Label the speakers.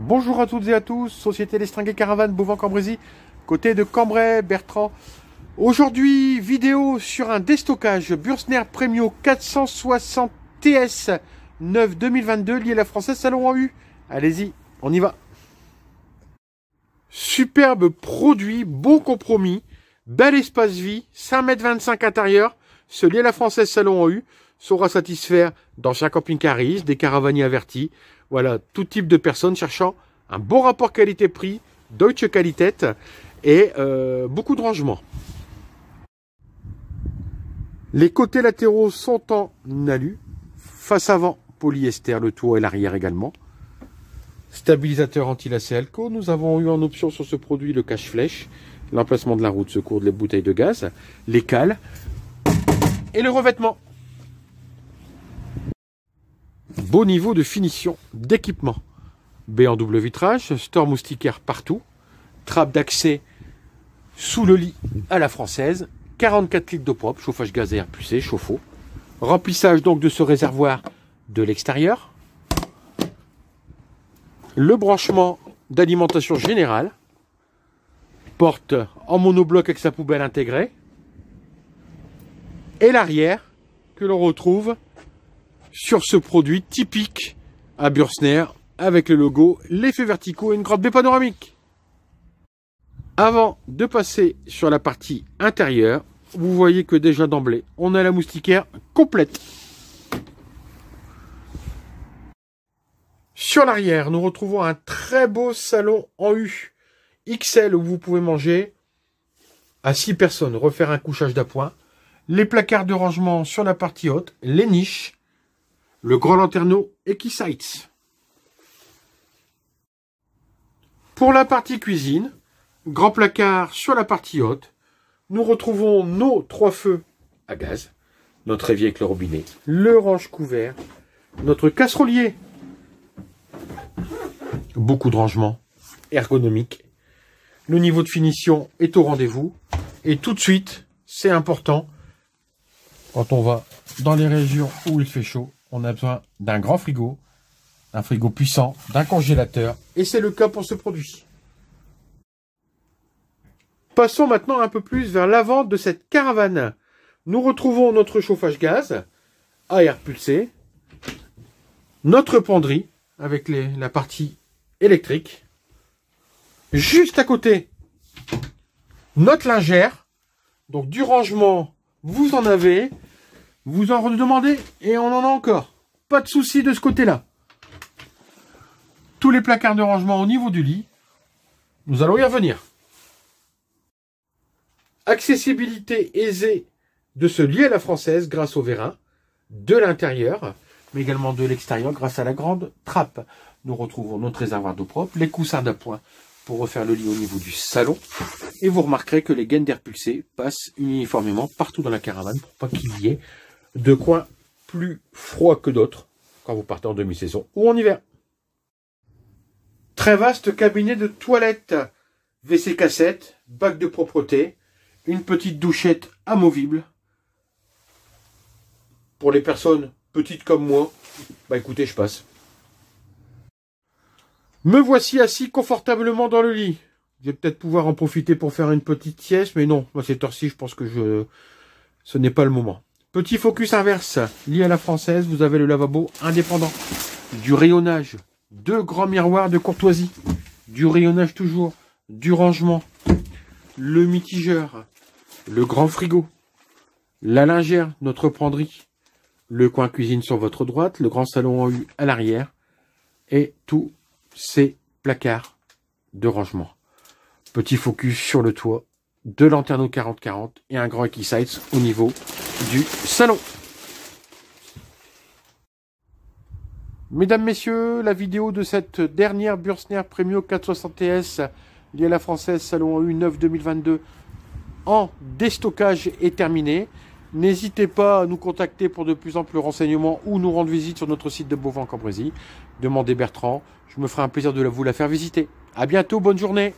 Speaker 1: Bonjour à toutes et à tous, Société Lestringuet Caravane, Beauvant-Cambrésis, côté de Cambrai, Bertrand. Aujourd'hui, vidéo sur un déstockage Bürsner Premio 460 TS 9 2022 lié à la Française Salon en U. Allez-y, on y va. Superbe produit, bon compromis, bel espace vie, 5,25 m intérieur. Ce lié à la Française Salon en U saura satisfaire d'anciens camping-caristes, des caravaniers avertis. Voilà, tout type de personnes cherchant un bon rapport qualité-prix, Deutsche Qualität et beaucoup de rangement. Les côtés latéraux sont en alu, face avant polyester, le toit et l'arrière également. Stabilisateur anti-lacet Alco. Nous avons eu en option sur ce produit le cache-flèche, l'emplacement de la roue de secours des bouteilles de gaz, les cales et le revêtement. Beau niveau de finition, d'équipement. Baie en double vitrage, store moustiquaire partout, trappe d'accès sous le lit à la française, 44 litres d'eau propre, chauffage gaz et air pulsé, chauffe-eau. Remplissage donc de ce réservoir de l'extérieur. Le branchement d'alimentation générale. Porte en monobloc avec sa poubelle intégrée. Et l'arrière que l'on retrouve sur ce produit typique à Bürsner avec le logo, l'effet verticaux et une grande baie panoramique. Avant de passer sur la partie intérieure, vous voyez que déjà d'emblée, on a la moustiquaire complète. Sur l'arrière, nous retrouvons un très beau salon en U XL où vous pouvez manger à 6 personnes, refaire un couchage d'appoint, les placards de rangement sur la partie haute, les niches, le grand lanterneau Equisites. Pour la partie cuisine, grand placard sur la partie haute, nous retrouvons nos 3 feux à gaz, notre évier avec le robinet, le range couvert, notre casserolier, beaucoup de rangement ergonomique, le niveau de finition est au rendez-vous, et tout de suite, c'est important, quand on va dans les régions où il fait chaud, on a besoin d'un grand frigo, un frigo puissant, d'un congélateur, et c'est le cas pour ce produit. Passons maintenant un peu plus vers l'avant de cette caravane. Nous retrouvons notre chauffage gaz à air pulsé, notre penderie avec la partie électrique, juste à côté, notre lingère, donc du rangement, vous en avez, vous en redemandez et on en a encore. Pas de souci de ce côté-là. Tous les placards de rangement au niveau du lit, nous allons y revenir. Accessibilité aisée de ce lit à la française grâce au vérin de l'intérieur, mais également de l'extérieur grâce à la grande trappe. Nous retrouvons notre réservoir d'eau propre, les coussins d'appoint pour refaire le lit au niveau du salon. Et vous remarquerez que les gaines d'air pulsé passent uniformément partout dans la caravane pour pas qu'il y ait de coins plus froids que d'autres quand vous partez en demi-saison ou en hiver. Très vaste cabinet de toilette, WC cassette, bac de propreté, une petite douchette amovible. Pour les personnes petites comme moi, bah écoutez, je passe. Me voici assis confortablement dans le lit. Je vais peut-être pouvoir en profiter pour faire une petite sieste, mais non, moi cette heure-ci, je pense que ce n'est pas le moment. Petit focus inverse, lié à la française, vous avez le lavabo indépendant, du rayonnage, 2 grands miroirs de courtoisie, du rayonnage toujours, du rangement, le mitigeur, le grand frigo, la lingère, notre penderie, le coin cuisine sur votre droite, le grand salon en U à l'arrière, et tous ces placards de rangement. Petit focus sur le toit, 2 lanterneaux 40-40 et un grand Equisites au niveau du salon. Mesdames, messieurs, la vidéo de cette dernière Bürsner Premio 460 TS liée à la française Salon en U 9 2022 en déstockage est terminée. N'hésitez pas à nous contacter pour de plus amples renseignements ou nous rendre visite sur notre site de Beauvant-Cambrésis. Demandez Bertrand, je me ferai un plaisir de vous la faire visiter. À bientôt, bonne journée.